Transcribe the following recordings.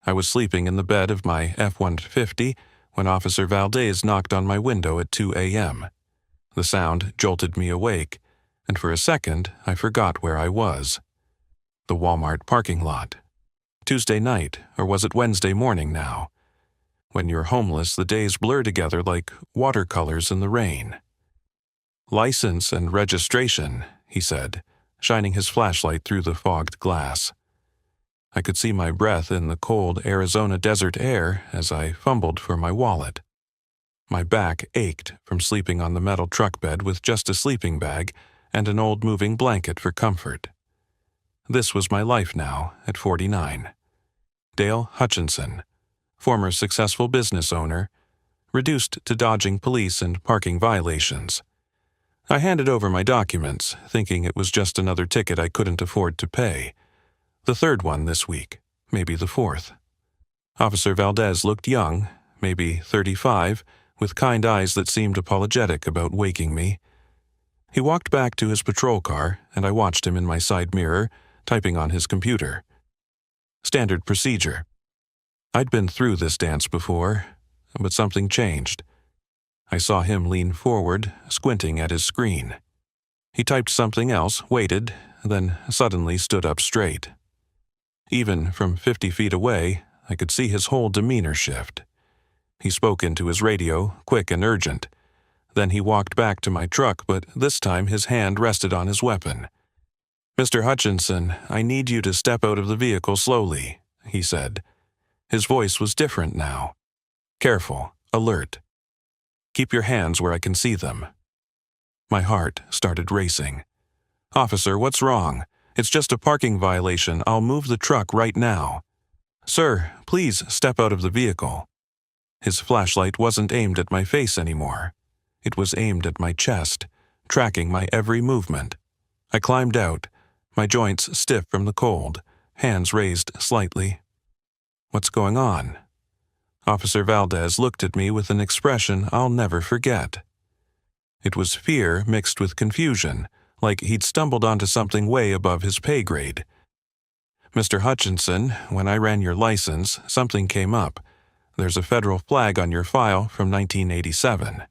I was sleeping in the bed of my F-150 when Officer Valdez knocked on my window at 2 a.m. The sound jolted me awake, and for a second I forgot where I was. The Walmart parking lot. Tuesday night, or was it Wednesday morning now? When you're homeless, the days blur together like watercolors in the rain. "License and registration," he said, shining his flashlight through the fogged glass. I could see my breath in the cold Arizona desert air as I fumbled for my wallet. My back ached from sleeping on the metal truck bed with just a sleeping bag and an old moving blanket for comfort. This was my life now, at 49. Dale Hutchinson, former successful business owner, reduced to dodging police and parking violations. I handed over my documents, thinking it was just another ticket I couldn't afford to pay. The third one this week, maybe the fourth. Officer Valdez looked young, maybe 35, with kind eyes that seemed apologetic about waking me. He walked back to his patrol car, and I watched him in my side mirror, typing on his computer. Standard procedure. I'd been through this dance before, but something changed. I saw him lean forward, squinting at his screen. He typed something else, waited, then suddenly stood up straight. Even from 50 feet away, I could see his whole demeanor shift. He spoke into his radio, quick and urgent. Then he walked back to my truck, but this time his hand rested on his weapon. "Mr. Hutchinson, I need you to step out of the vehicle slowly," he said. His voice was different now. Careful, alert. "Keep your hands where I can see them." My heart started racing. "Officer, what's wrong? It's just a parking violation. I'll move the truck right now." "Sir, please step out of the vehicle." His flashlight wasn't aimed at my face anymore. It was aimed at my chest, tracking my every movement. I climbed out, my joints stiff from the cold, hands raised slightly. "What's going on?" Officer Valdez looked at me with an expression I'll never forget. It was fear mixed with confusion, like he'd stumbled onto something way above his pay grade. "Mr. Hutchinson, when I ran your license, something came up. There's a federal flag on your file from 1987.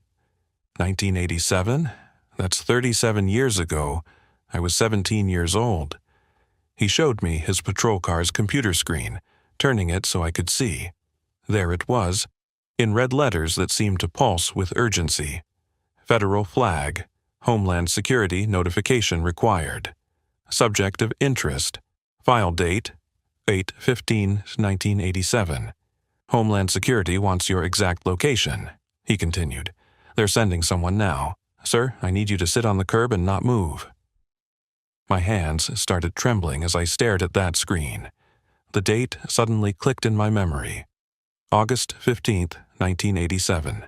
1987? That's 37 years ago. I was 17 years old. He showed me his patrol car's computer screen, turning it so I could see. There it was, in red letters that seemed to pulse with urgency. Federal flag. Homeland Security notification required. Subject of interest. File date 8/15/1987. Homeland Security wants your exact location, he continued. They're sending someone now. Sir, I need you to sit on the curb and not move. My hands started trembling as I stared at that screen. The date suddenly clicked in my memory. August 15th, 1987.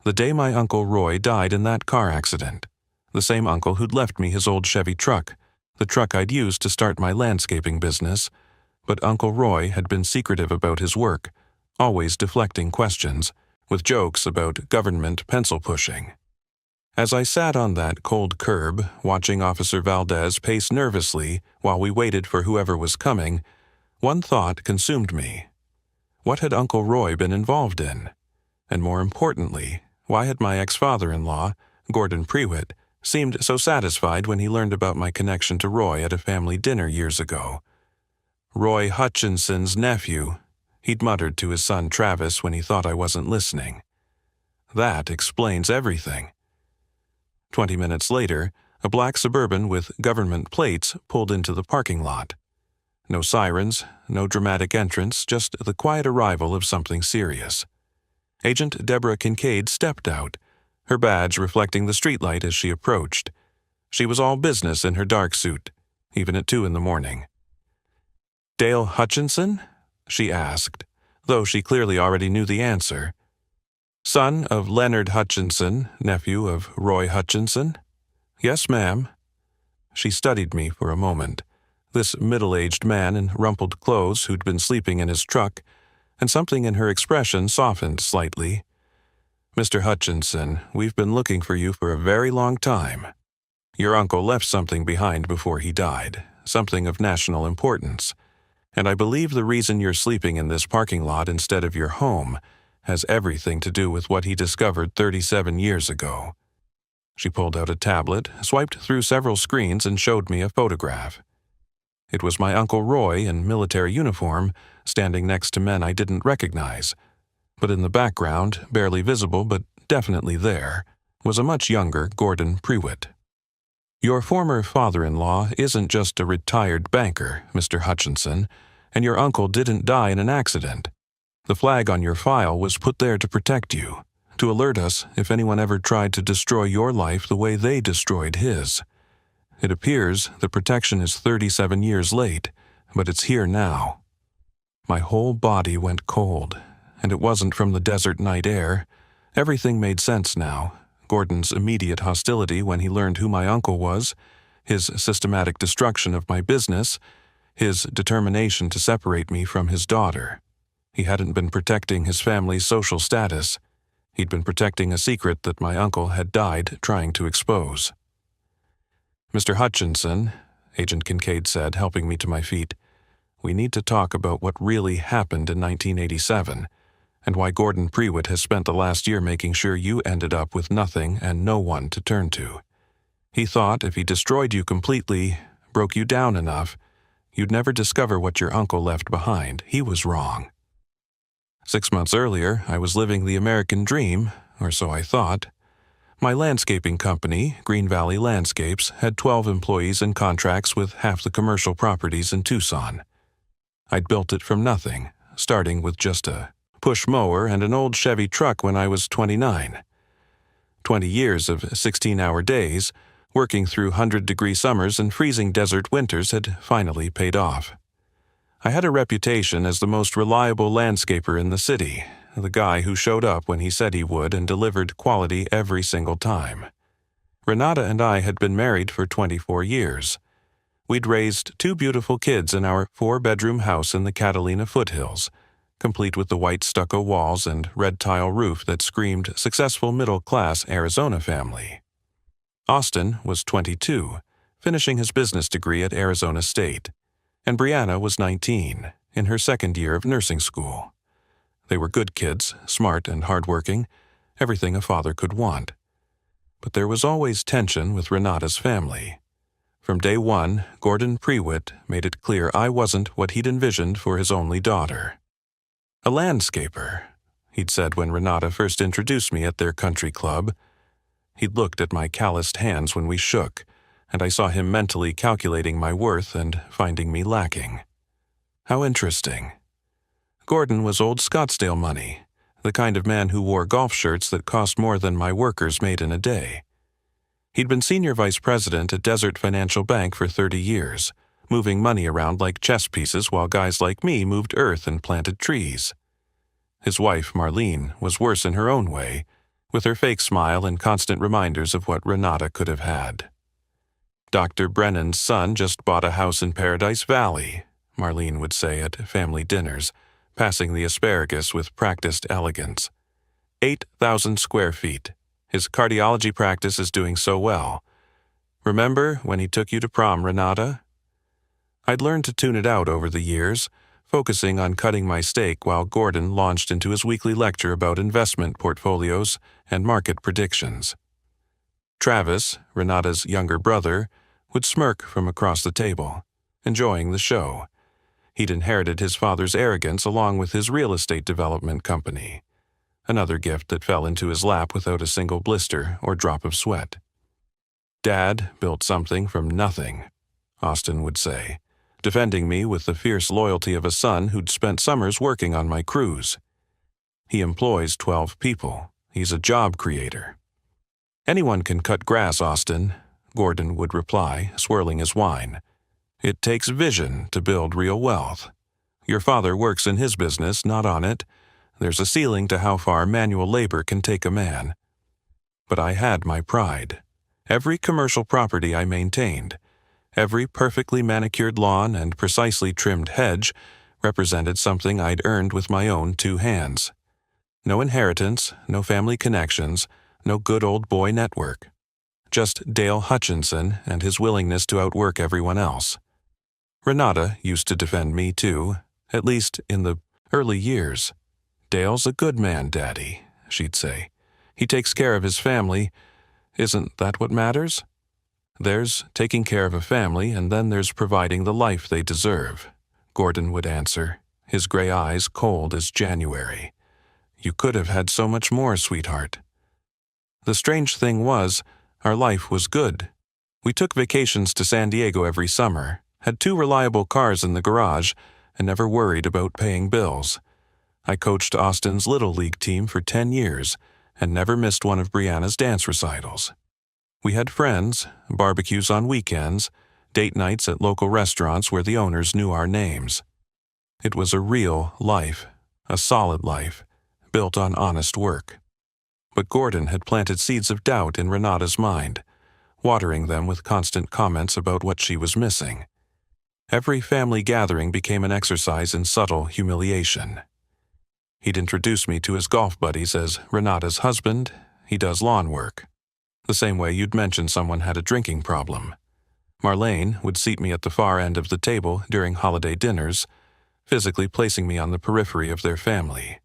The day my Uncle Roy died in that car accident. The same uncle who'd left me his old Chevy truck, the truck I'd used to start my landscaping business. But Uncle Roy had been secretive about his work, always deflecting questions, with jokes about government pencil pushing. As I sat on that cold curb, watching Officer Valdez pace nervously while we waited for whoever was coming, one thought consumed me. What had Uncle Roy been involved in? And more importantly, why had my ex-father-in-law, Gordon Prewitt, seemed so satisfied when he learned about my connection to Roy at a family dinner years ago? Roy Hutchinson's nephew, he'd muttered to his son Travis when he thought I wasn't listening. That explains everything. 20 minutes later, a black Suburban with government plates pulled into the parking lot. No sirens, no dramatic entrance, just the quiet arrival of something serious. Agent Deborah Kincaid stepped out, her badge reflecting the streetlight as she approached. She was all business in her dark suit, even at 2 a.m. "Dale Hutchinson?" she asked, though she clearly already knew the answer. "Son of Leonard Hutchinson, nephew of Roy Hutchinson?" "Yes, ma'am." She studied me for a moment, this middle-aged man in rumpled clothes who'd been sleeping in his truck, and something in her expression softened slightly. "Mr. Hutchinson, we've been looking for you for a very long time. Your uncle left something behind before he died, something of national importance. And I believe the reason you're sleeping in this parking lot instead of your home has everything to do with what he discovered 37 years ago." She pulled out a tablet, swiped through several screens, and showed me a photograph. It was my Uncle Roy in military uniform, standing next to men I didn't recognize. But in the background, barely visible but definitely there, was a much younger Gordon Prewitt. "Your former father-in-law isn't just a retired banker, Mr. Hutchinson, and your uncle didn't die in an accident. The flag on your file was put there to protect you, to alert us if anyone ever tried to destroy your life the way they destroyed his. It appears the protection is 37 years late, but it's here now." My whole body went cold, and it wasn't from the desert night air. Everything made sense now. Gordon's immediate hostility when he learned who my uncle was, his systematic destruction of my business, his determination to separate me from his daughter. He hadn't been protecting his family's social status. He'd been protecting a secret that my uncle had died trying to expose. "Mr. Hutchinson," Agent Kincaid said, helping me to my feet, "we need to talk about what really happened in 1987, and why Gordon Prewitt has spent the last year making sure you ended up with nothing and no one to turn to. He thought if he destroyed you completely, broke you down enough, you'd never discover what your uncle left behind. He was wrong. 6 months earlier, I was living the American dream, or so I thought. My landscaping company, Green Valley Landscapes, had 12 employees and contracts with half the commercial properties in Tucson. I'd built it from nothing, starting with just a push mower and an old Chevy truck when I was 29. 20 years of 16-hour days, working through 100-degree summers and freezing desert winters had finally paid off. I had a reputation as the most reliable landscaper in the city, the guy who showed up when he said he would and delivered quality every single time. Renata and I had been married for 24 years. We'd raised 2 beautiful kids in our 4-bedroom house in the Catalina foothills, complete with the white stucco walls and red tile roof that screamed successful middle-class Arizona family. Austin was 22, finishing his business degree at Arizona State, and Brianna was 19, in her second year of nursing school. They were good kids, smart and hardworking, everything a father could want. But there was always tension with Renata's family. From day one, Gordon Prewitt made it clear I wasn't what he'd envisioned for his only daughter. "A landscaper," he'd said when Renata first introduced me at their country club. He'd looked at my calloused hands when we shook, and I saw him mentally calculating my worth and finding me lacking. How interesting. Gordon was old Scottsdale money, the kind of man who wore golf shirts that cost more than my workers made in a day. He'd been senior vice president at Desert Financial Bank for 30 years, moving money around like chess pieces while guys like me moved earth and planted trees. His wife, Marlene, was worse in her own way, with her fake smile and constant reminders of what Renata could have had. "Dr. Brennan's son just bought a house in Paradise Valley," Marlene would say at family dinners, passing the asparagus with practiced elegance. 8,000 square feet. His cardiology practice is doing so well. Remember when he took you to prom, Renata? I'd learned to tune it out over the years, focusing on cutting my steak while Gordon launched into his weekly lecture about investment portfolios and market predictions. Travis, Renata's younger brother, would smirk from across the table, enjoying the show. He'd inherited his father's arrogance along with his real estate development company, another gift that fell into his lap without a single blister or drop of sweat. "Dad built something from nothing," Austin would say, defending me with the fierce loyalty of a son who'd spent summers working on my crews. "He employs 12 people. He's a job creator." "Anyone can cut grass, Austin," Gordon would reply, swirling his wine. "It takes vision to build real wealth. Your father works in his business, not on it. There's a ceiling to how far manual labor can take a man." But I had my pride. Every commercial property I maintained, every perfectly manicured lawn and precisely trimmed hedge represented something I'd earned with my own 2 hands. No inheritance, no family connections, no good old boy network. Just Dale Hutchinson and his willingness to outwork everyone else. Renata used to defend me too, at least in the early years. "Dale's a good man, Daddy," she'd say. "He takes care of his family. Isn't that what matters?" "There's taking care of a family, and then there's providing the life they deserve," Gordon would answer, his gray eyes cold as January. "You could have had so much more, sweetheart." The strange thing was, our life was good. We took vacations to San Diego every summer, had 2 reliable cars in the garage, and never worried about paying bills. I coached Austin's Little League team for 10 years and never missed one of Brianna's dance recitals. We had friends, barbecues on weekends, date nights at local restaurants where the owners knew our names. It was a real life, a solid life, built on honest work. But Gordon had planted seeds of doubt in Renata's mind, watering them with constant comments about what she was missing. Every family gathering became an exercise in subtle humiliation. He'd introduce me to his golf buddies as Renata's husband. He does lawn work. The same way you'd mention someone had a drinking problem. Marlene would seat me at the far end of the table during holiday dinners, physically placing me on the periphery of their family.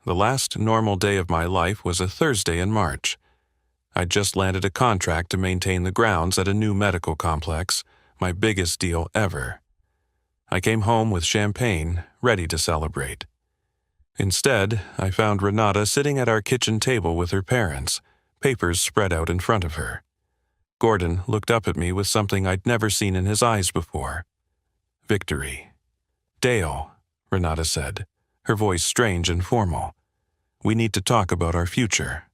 The last normal day of my life was a Thursday in March. I'd just landed a contract to maintain the grounds at a new medical complex, my biggest deal ever. I came home with champagne, ready to celebrate. Instead, I found Renata sitting at our kitchen table with her parents, papers spread out in front of her. Gordon looked up at me with something I'd never seen in his eyes before. Victory. "Dale," Renata said, her voice strange and formal. "We need to talk about our future."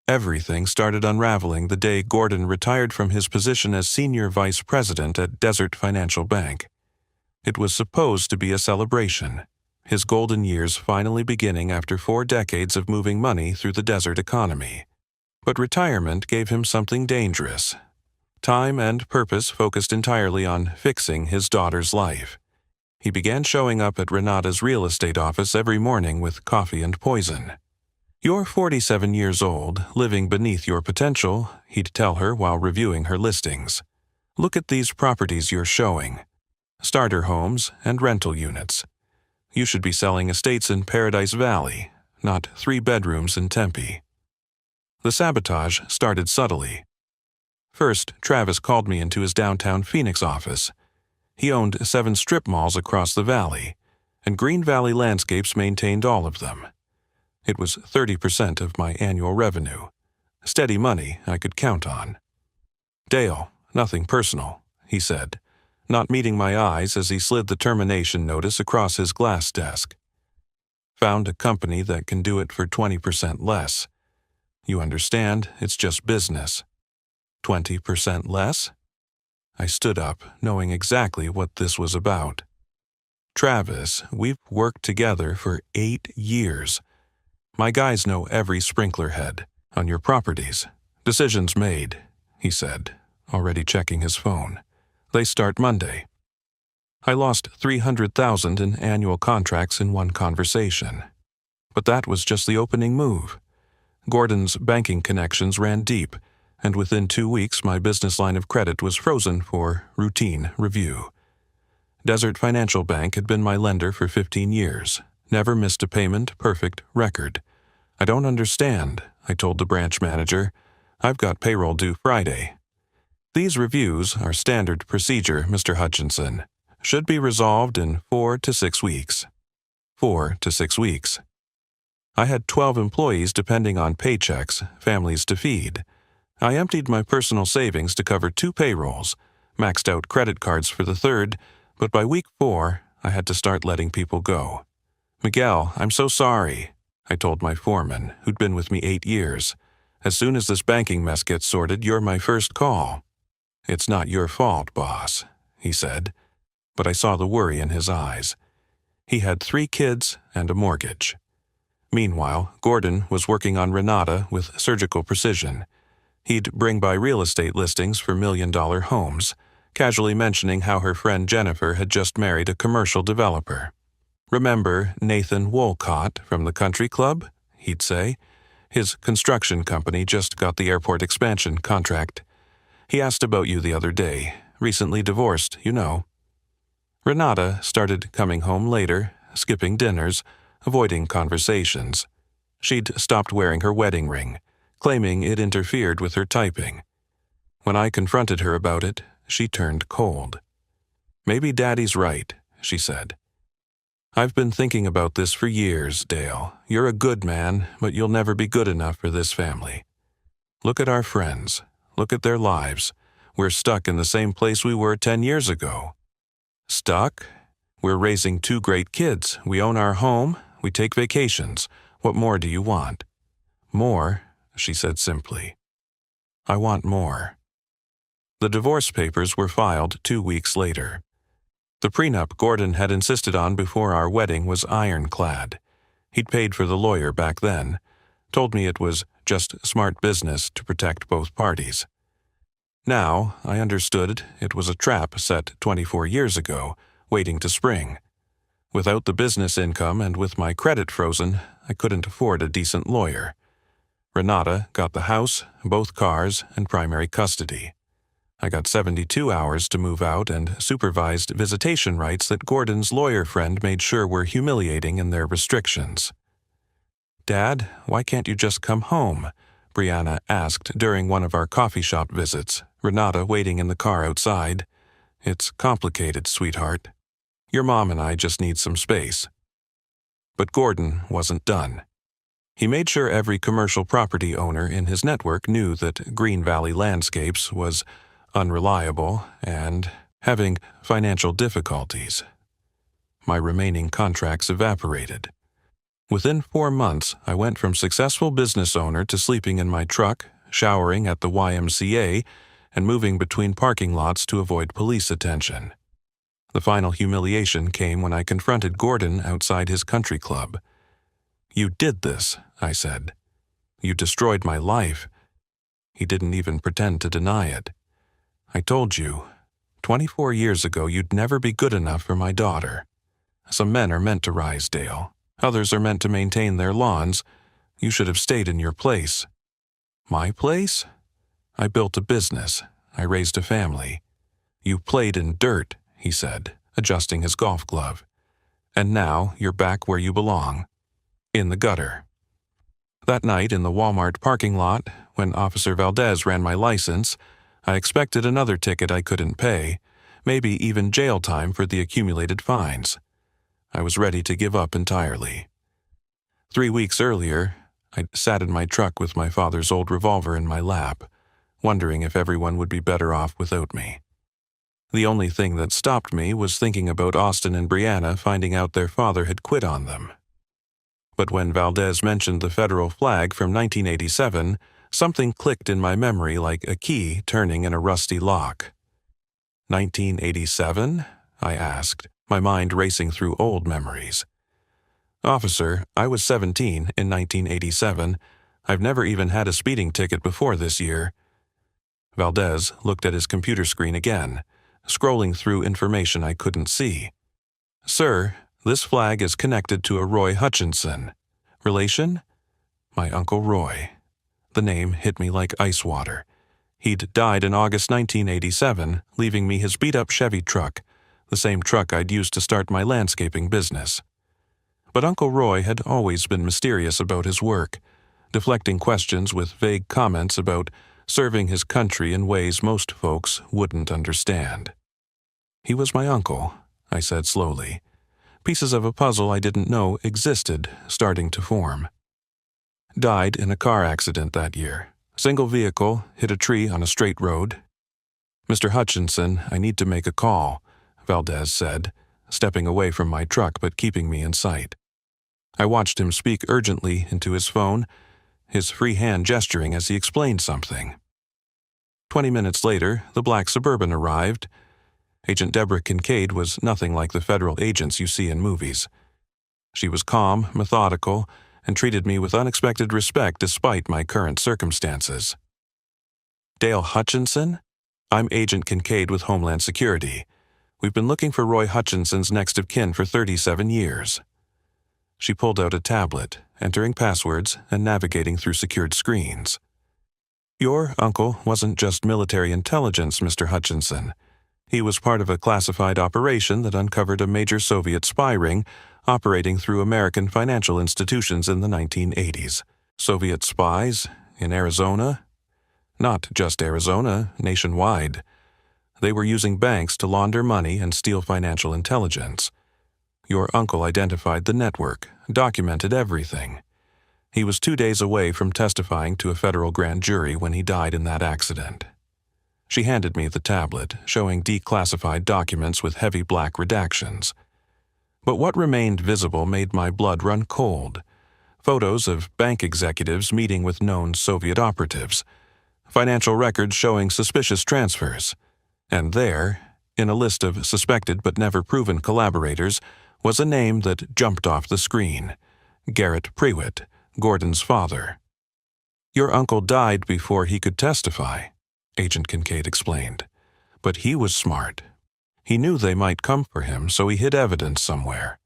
Everything started unraveling the day Gordon retired from his position as senior vice president at Desert Financial Bank. It was supposed to be a celebration, his golden years finally beginning after 4 decades of moving money through the desert economy. But retirement gave him something dangerous. Time and purpose focused entirely on fixing his daughter's life. He began showing up at Renata's real estate office every morning with coffee and poison. "You're 47 years old, living beneath your potential," he'd tell her while reviewing her listings. "Look at these properties you're showing. Starter homes and rental units. You should be selling estates in Paradise Valley, not 3 bedrooms in Tempe." The sabotage started subtly. First, Travis called me into his downtown Phoenix office. He owned 7 strip malls across the valley, and Green Valley Landscapes maintained all of them. It was 30% of my annual revenue. Steady money I could count on. "Dale, nothing personal," he said, not meeting my eyes as he slid the termination notice across his glass desk. "Found a company that can do it for 20% less. You understand, it's just business." 20% less? I stood up, knowing exactly what this was about. "Travis, we've worked together for 8 years. My guys know every sprinkler head on your properties. Decisions made," he said, already checking his phone. "They start Monday." I lost $300,000 in annual contracts in one conversation. But that was just the opening move. Gordon's banking connections ran deep, and within 2 weeks my business line of credit was frozen for routine review. Desert Financial Bank had been my lender for 15 years, never missed a payment, perfect record. "I don't understand," I told the branch manager. "I've got payroll due Friday." "These reviews are standard procedure, Mr. Hutchinson. Should be resolved in 4 to 6 weeks. 4 to 6 weeks. I had 12 employees depending on paychecks, families to feed. I emptied my personal savings to cover 2 payrolls, maxed out credit cards for the 3rd, but by week 4, I had to start letting people go. "Miguel, I'm so sorry," I told my foreman, who'd been with me 8 years. "As soon as this banking mess gets sorted, you're my first call." "It's not your fault, boss," he said, but I saw the worry in his eyes. He had 3 kids and a mortgage. Meanwhile, Gordon was working on Renata with surgical precision. He'd bring by real estate listings for million-dollar homes, casually mentioning how her friend Jennifer had just married a commercial developer. "Remember Nathan Wolcott from the country club?" he'd say. "His construction company just got the airport expansion contract. He asked about you the other day. Recently divorced, you know." Renata started coming home later, skipping dinners, avoiding conversations. She'd stopped wearing her wedding ring, claiming it interfered with her typing. When I confronted her about it, she turned cold. "Maybe Daddy's right," she said. "I've been thinking about this for years, Dale. You're a good man, but you'll never be good enough for this family. Look at our friends. Look at their lives. We're stuck in the same place we were 10 years ago." "Stuck? We're raising 2 great kids. We own our home. We take vacations. What more do you want?" "More," she said simply. "I want more." The divorce papers were filed 2 weeks later. The prenup Gordon had insisted on before our wedding was ironclad. He'd paid for the lawyer back then, told me it was just smart business to protect both parties. Now, I understood it was a trap set 24 years ago, waiting to spring. Without the business income and with my credit frozen, I couldn't afford a decent lawyer. Renata got the house, both cars, and primary custody. I got 72 hours to move out and supervised visitation rights that Gordon's lawyer friend made sure were humiliating in their restrictions. "Dad, why can't you just come home?" Brianna asked during one of our coffee shop visits, Renata waiting in the car outside. "It's complicated, sweetheart. Your mom and I just need some space." But Gordon wasn't done. He made sure every commercial property owner in his network knew that Green Valley Landscapes was unreliable and having financial difficulties. My remaining contracts evaporated. Within 4 months, I went from successful business owner to sleeping in my truck, showering at the YMCA, and moving between parking lots to avoid police attention. The final humiliation came when I confronted Gordon outside his country club. "You did this," I said. "You destroyed my life." He didn't even pretend to deny it. "I told you, 24 years ago you'd never be good enough for my daughter. Some men are meant to rise, Dale. Others are meant to maintain their lawns. You should have stayed in your place." "My place? I built a business. I raised a family. You played in dirt," he said, adjusting his golf glove. "And now you're back where you belong. In the gutter." That night in the Walmart parking lot, when Officer Valdez ran my license, I expected another ticket I couldn't pay, maybe even jail time for the accumulated fines. I was ready to give up entirely. 3 weeks earlier, I sat in my truck with my father's old revolver in my lap, wondering if everyone would be better off without me. The only thing that stopped me was thinking about Austin and Brianna finding out their father had quit on them. But when Valdez mentioned the federal flag from 1987, something clicked in my memory like a key turning in a rusty lock. 1987? I asked, my mind racing through old memories. "Officer, I was 17 in 1987. I've never even had a speeding ticket before this year." Valdez looked at his computer screen again, scrolling through information I couldn't see. "Sir, this flag is connected to a Roy Hutchinson. Relation?" "My Uncle Roy." The name hit me like ice water. He'd died in August 1987, leaving me his beat-up Chevy truck, the same truck I'd used to start my landscaping business. But Uncle Roy had always been mysterious about his work, deflecting questions with vague comments about serving his country in ways most folks wouldn't understand. "He was my uncle," I said slowly. Pieces of a puzzle I didn't know existed starting to form. "Died in a car accident that year. Single vehicle, hit a tree on a straight road." "Mr. Hutchinson, I need to make a call," Valdez said, stepping away from my truck but keeping me in sight. I watched him speak urgently into his phone, his free hand gesturing as he explained something. 20 minutes later, the black Suburban arrived. Agent Deborah Kincaid was nothing like the federal agents you see in movies. She was calm, methodical, and treated me with unexpected respect despite my current circumstances. "Dale Hutchinson? I'm Agent Kincaid with Homeland Security. We've been looking for Roy Hutchinson's next of kin for 37 years. She pulled out a tablet, entering passwords and navigating through secured screens. "Your uncle wasn't just military intelligence, Mr. Hutchinson. He was part of a classified operation that uncovered a major Soviet spy ring operating through American financial institutions in the 1980s. Soviet spies in Arizona? Not just Arizona, nationwide. They were using banks to launder money and steal financial intelligence. Your uncle identified the network, documented everything. He was 2 days away from testifying to a federal grand jury when he died in that accident. She handed me the tablet, showing declassified documents with heavy black redactions. But what remained visible made my blood run cold. Photos of bank executives meeting with known Soviet operatives, financial records showing suspicious transfers, and there, in a list of suspected but never proven collaborators, was a name that jumped off the screen: Garrett Prewitt, Gordon's father. "Your uncle died before he could testify," Agent Kincaid explained. "But he was smart. He knew they might come for him, so he hid evidence somewhere.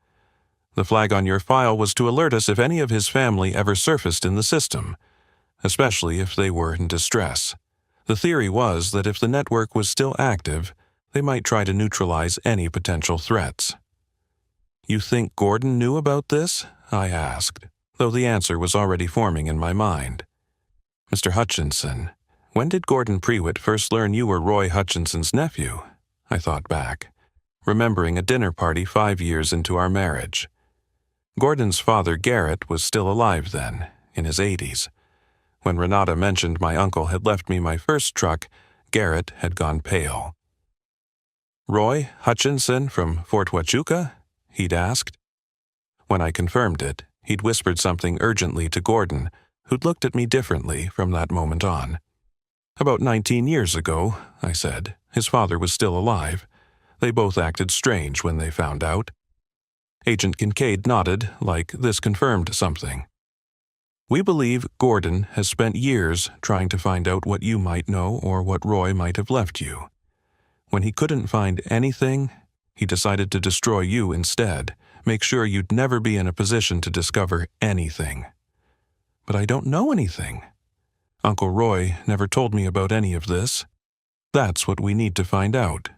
The flag on your file was to alert us if any of his family ever surfaced in the system, especially if they were in distress. The theory was that if the network was still active, they might try to neutralize any potential threats." "You think Gordon knew about this?" I asked, though the answer was already forming in my mind. "Mr. Hutchinson, when did Gordon Prewitt first learn you were Roy Hutchinson's nephew?" I thought back, remembering a dinner party 5 years into our marriage. Gordon's father, Garrett, was still alive then, in his 80s. When Renata mentioned my uncle had left me my first truck, Garrett had gone pale. "Roy Hutchinson from Fort Huachuca?" he'd asked. When I confirmed it, he'd whispered something urgently to Gordon, who'd looked at me differently from that moment on. "About 19 years ago," I said. "His father was still alive. They both acted strange when they found out." Agent Kincaid nodded, like this confirmed something. "We believe Gordon has spent years trying to find out what you might know or what Roy might have left you. When he couldn't find anything, he decided to destroy you instead, make sure you'd never be in a position to discover anything." "But I don't know anything. Uncle Roy never told me about any of this." "That's what we need to find out.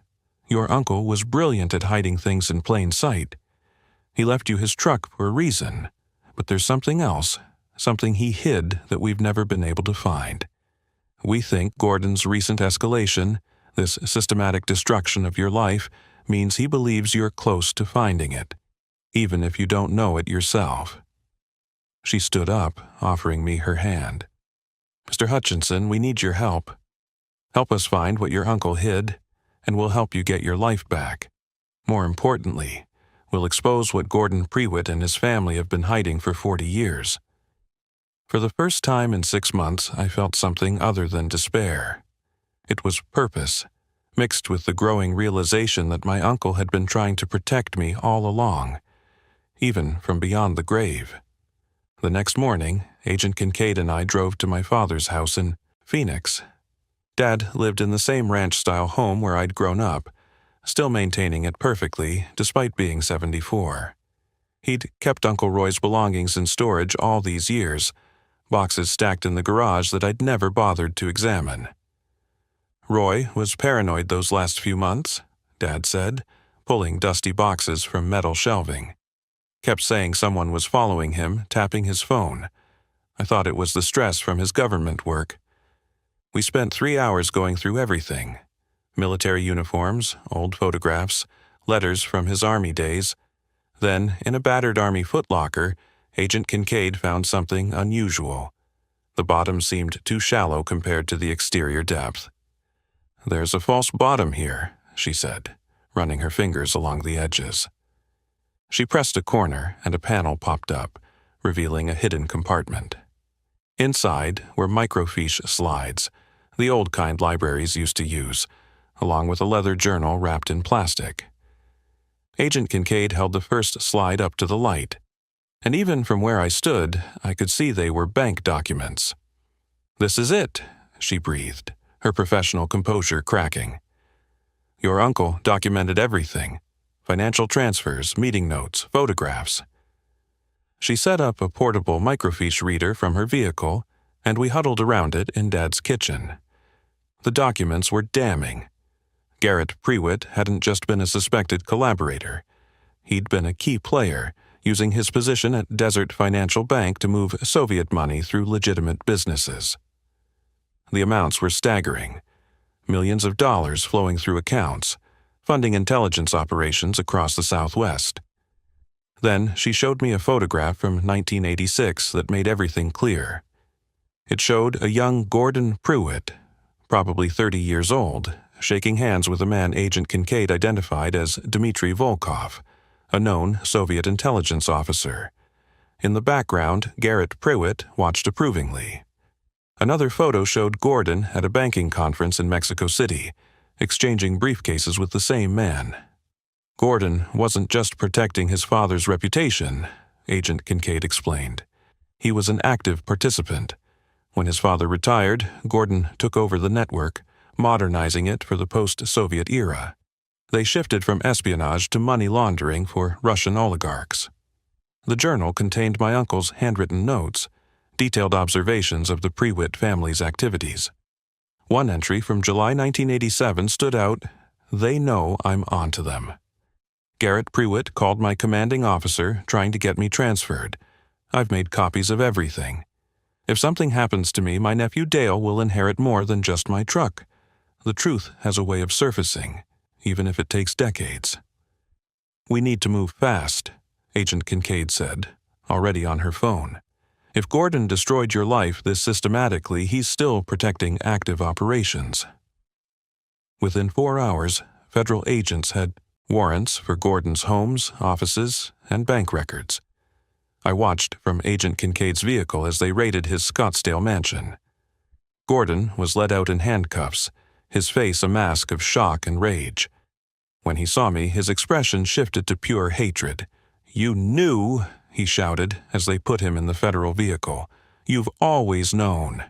Your uncle was brilliant at hiding things in plain sight. He left you his truck for a reason, but there's something else, something he hid that we've never been able to find. We think Gordon's recent escalation, this systematic destruction of your life, means he believes you're close to finding it, even if you don't know it yourself." She stood up, offering me her hand. "Mr. Hutchinson, we need your help. Help us find what your uncle hid, and we'll help you get your life back. More importantly, we'll expose what Gordon Prewitt and his family have been hiding for 40 years. For the first time in 6 months, I felt something other than despair. It was purpose, mixed with the growing realization that my uncle had been trying to protect me all along, even from beyond the grave. The next morning, Agent Kincaid and I drove to my father's house in Phoenix. Dad lived in the same ranch-style home where I'd grown up, still maintaining it perfectly despite being 74. He'd kept Uncle Roy's belongings in storage all these years, boxes stacked in the garage that I'd never bothered to examine. "Roy was paranoid those last few months," Dad said, pulling dusty boxes from metal shelving. "Kept saying someone was following him, tapping his phone. I thought it was the stress from his government work. We spent 3 hours going through everything: military uniforms, old photographs, letters from his Army days. Then, in a battered Army footlocker, Agent Kincaid found something unusual. The bottom seemed too shallow compared to the exterior depth. "There's a false bottom here," she said, running her fingers along the edges. She pressed a corner and a panel popped up, revealing a hidden compartment. Inside were microfiche slides, the old kind libraries used to use, along with a leather journal wrapped in plastic. Agent Kincaid held the first slide up to the light, and even from where I stood, I could see they were bank documents. "This is it," she breathed, her professional composure cracking. "Your uncle documented everything: financial transfers, meeting notes, photographs." She set up a portable microfiche reader from her vehicle, and we huddled around it in Dad's kitchen. The documents were damning. Garrett Prewitt hadn't just been a suspected collaborator. He'd been a key player, using his position at Desert Financial Bank to move Soviet money through legitimate businesses. The amounts were staggering. Millions of dollars flowing through accounts, funding intelligence operations across the Southwest. Then she showed me a photograph from 1986 that made everything clear. It showed a young Gordon Prewitt, probably 30 years old, shaking hands with a man Agent Kincaid identified as Dmitry Volkov, a known Soviet intelligence officer. In the background, Garrett Prewitt watched approvingly. Another photo showed Gordon at a banking conference in Mexico City, exchanging briefcases with the same man. Gordon wasn't just protecting his father's reputation, Agent Kincaid explained. He was an active participant. When his father retired, Gordon took over the network, modernizing it for the post-Soviet era. They shifted from espionage to money laundering for Russian oligarchs. The journal contained my uncle's handwritten notes, detailed observations of the Prewitt family's activities. One entry from July 1987 stood out, "They know I'm onto them." Garrett Prewitt called my commanding officer, trying to get me transferred. "I've made copies of everything. If something happens to me, my nephew Dale will inherit more than just my truck. The truth has a way of surfacing, even if it takes decades." "We need to move fast," Agent Kincaid said, already on her phone. "If Gordon destroyed your life this systematically, he's still protecting active operations." Within 4 hours, federal agents had warrants for Gordon's homes, offices, and bank records. I watched from Agent Kincaid's vehicle as they raided his Scottsdale mansion. Gordon was led out in handcuffs, his face a mask of shock and rage. When he saw me, his expression shifted to pure hatred. "You knew," he shouted as they put him in the federal vehicle. "You've always known."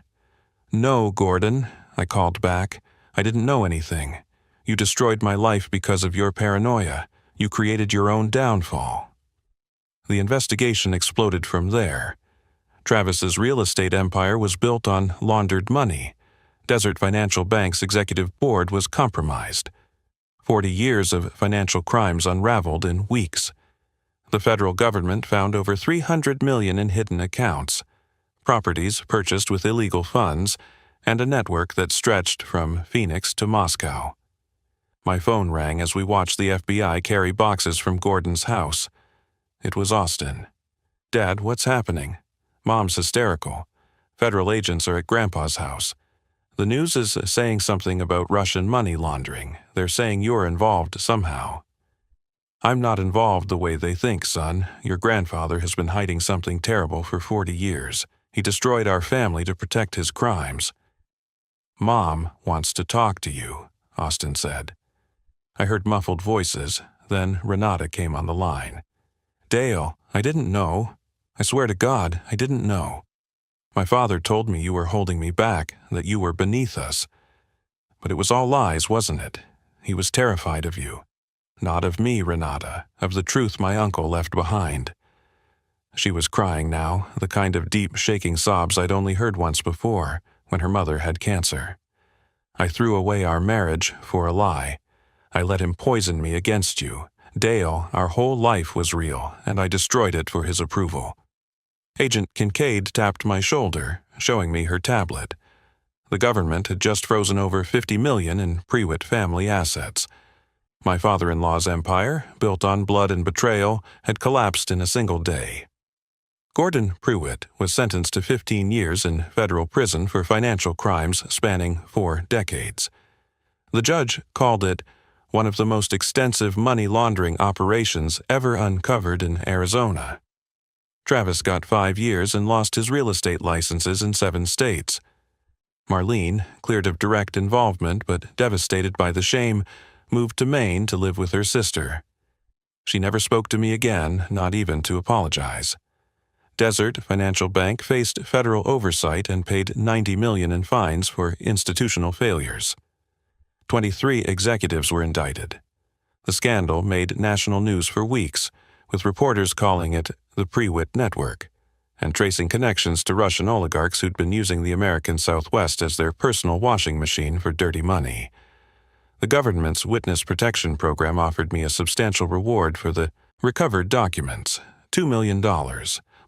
"No, Gordon," I called back. "I didn't know anything. You destroyed my life because of your paranoia. You created your own downfall." The investigation exploded from there. Travis's real estate empire was built on laundered money. Desert Financial Bank's executive board was compromised. 40 years of financial crimes unraveled in weeks. The federal government found over $300 million in hidden accounts, properties purchased with illegal funds, and a network that stretched from Phoenix to Moscow. My phone rang as we watched the FBI carry boxes from Gordon's house. It was Austin. "Dad, what's happening?" "Mom's hysterical. Federal agents are at Grandpa's house. The news is saying something about Russian money laundering. They're saying you're involved somehow." "I'm not involved the way they think, son. Your grandfather has been hiding something terrible for 40 years. He destroyed our family to protect his crimes." "Mom wants to talk to you," Austin said. I heard muffled voices, then Renata came on the line. "Dale, I didn't know. I swear to God, I didn't know. My father told me you were holding me back, that you were beneath us. But it was all lies, wasn't it? He was terrified of you. Not of me, Renata, of the truth my uncle left behind." She was crying now, the kind of deep, shaking sobs I'd only heard once before, when her mother had cancer. "I threw away our marriage for a lie. I let him poison me against you. Dale, our whole life was real, and I destroyed it for his approval." Agent Kincaid tapped my shoulder, showing me her tablet. The government had just frozen over $50 million in Prewitt family assets. My father-in-law's empire, built on blood and betrayal, had collapsed in a single day. Gordon Prewitt was sentenced to 15 years in federal prison for financial crimes spanning 4 decades. The judge called it one of the most extensive money laundering operations ever uncovered in Arizona. Travis got 5 years and lost his real estate licenses in 7 states. Marlene, cleared of direct involvement but devastated by the shame, moved to Maine to live with her sister. She never spoke to me again, not even to apologize. Desert Financial Bank faced federal oversight and paid $90 million in fines for institutional failures. 23 executives were indicted. The scandal made national news for weeks, with reporters calling it the Prewitt Network, and tracing connections to Russian oligarchs who'd been using the American Southwest as their personal washing machine for dirty money. The government's witness protection program offered me a substantial reward for the recovered documents, $2 million,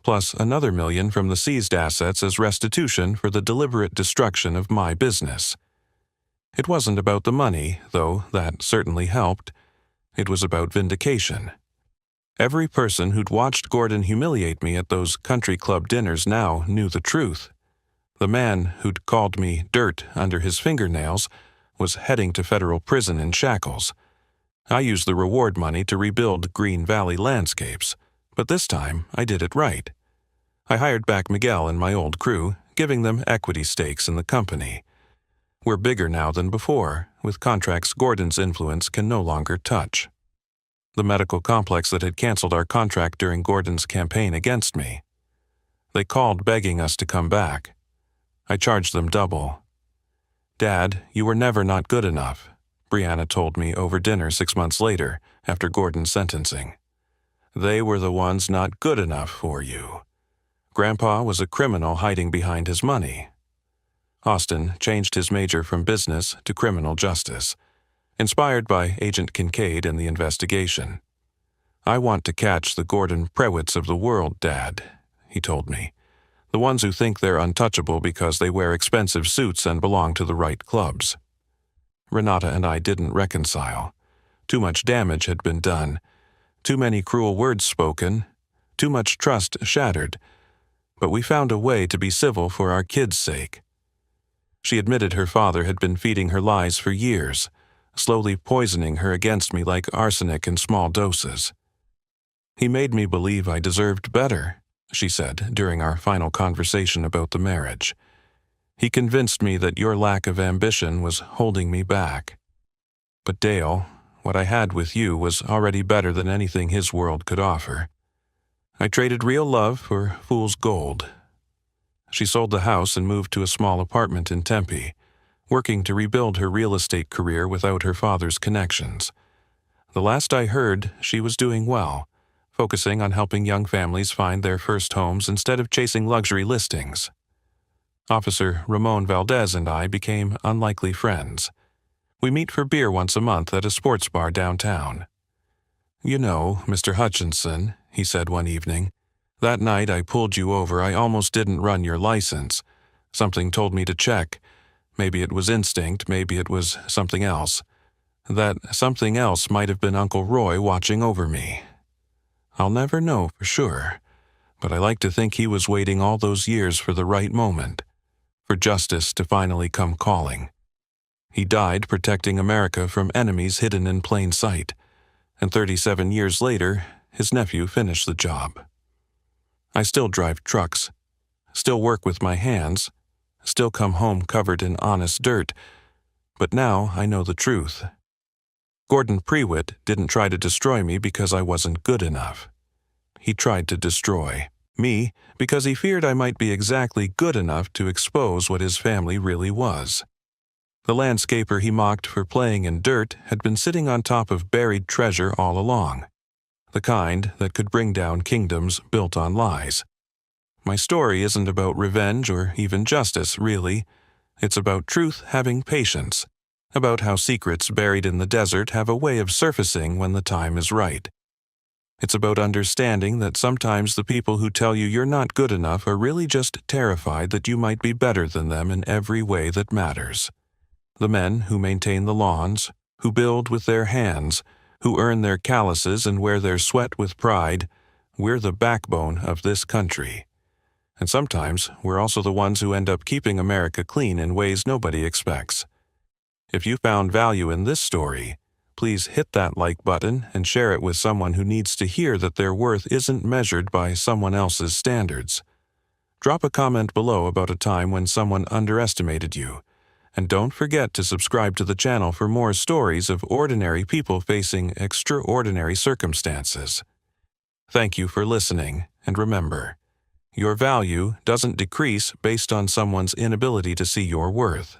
plus another $1 million from the seized assets as restitution for the deliberate destruction of my business. It wasn't about the money, though that certainly helped. It was about vindication. Every person who'd watched Gordon humiliate me at those country club dinners now knew the truth. The man who'd called me dirt under his fingernails was heading to federal prison in shackles. I used the reward money to rebuild Green Valley landscapes, but this time I did it right. I hired back Miguel and my old crew, giving them equity stakes in the company. We're bigger now than before, with contracts Gordon's influence can no longer touch. The medical complex that had canceled our contract during Gordon's campaign against me. They called begging us to come back. I charged them double. "Dad, you were never not good enough," Brianna told me over dinner 6 months later, after Gordon's sentencing. "They were the ones not good enough for you. Grandpa was a criminal hiding behind his money." Austin changed his major from business to criminal justice, inspired by Agent Kincaid and the investigation. "I want to catch the Gordon Prewitts of the world, Dad," he told me. "The ones who think they're untouchable because they wear expensive suits and belong to the right clubs." Renata and I didn't reconcile. Too much damage had been done, too many cruel words spoken, too much trust shattered, but we found a way to be civil for our kids' sake. She admitted her father had been feeding her lies for years, slowly poisoning her against me like arsenic in small doses. "He made me believe I deserved better," she said during our final conversation about the marriage. "He convinced me that your lack of ambition was holding me back. But Dale, what I had with you was already better than anything his world could offer. I traded real love for fool's gold." She sold the house and moved to a small apartment in Tempe, working to rebuild her real estate career without her father's connections. The last I heard, she was doing well, focusing on helping young families find their first homes instead of chasing luxury listings. Officer Ramon Valdez and I became unlikely friends. We meet for beer once a month at a sports bar downtown. "You know, Mr. Hutchinson," he said one evening, "that night I pulled you over, I almost didn't run your license. Something told me to check. Maybe it was instinct, maybe it was something else. That something else might have been Uncle Roy watching over me. I'll never know for sure, but I like to think he was waiting all those years for the right moment, for justice to finally come calling. He died protecting America from enemies hidden in plain sight, and 37 years later, his nephew finished the job. I still drive trucks, still work with my hands, still come home covered in honest dirt, but now I know the truth. Gordon Prewitt didn't try to destroy me because I wasn't good enough. He tried to destroy me because he feared I might be exactly good enough to expose what his family really was. The landscaper he mocked for playing in dirt had been sitting on top of buried treasure all along, the kind that could bring down kingdoms built on lies. My story isn't about revenge or even justice, really. It's about truth having patience, about how secrets buried in the desert have a way of surfacing when the time is right. It's about understanding that sometimes the people who tell you you're not good enough are really just terrified that you might be better than them in every way that matters. The men who maintain the lawns, who build with their hands, who earn their calluses and wear their sweat with pride, we're the backbone of this country. And sometimes we're also the ones who end up keeping America clean in ways nobody expects. If you found value in this story, please hit that like button and share it with someone who needs to hear that their worth isn't measured by someone else's standards. Drop a comment below about a time when someone underestimated you, and don't forget to subscribe to the channel for more stories of ordinary people facing extraordinary circumstances. Thank you for listening, and remember, your value doesn't decrease based on someone's inability to see your worth.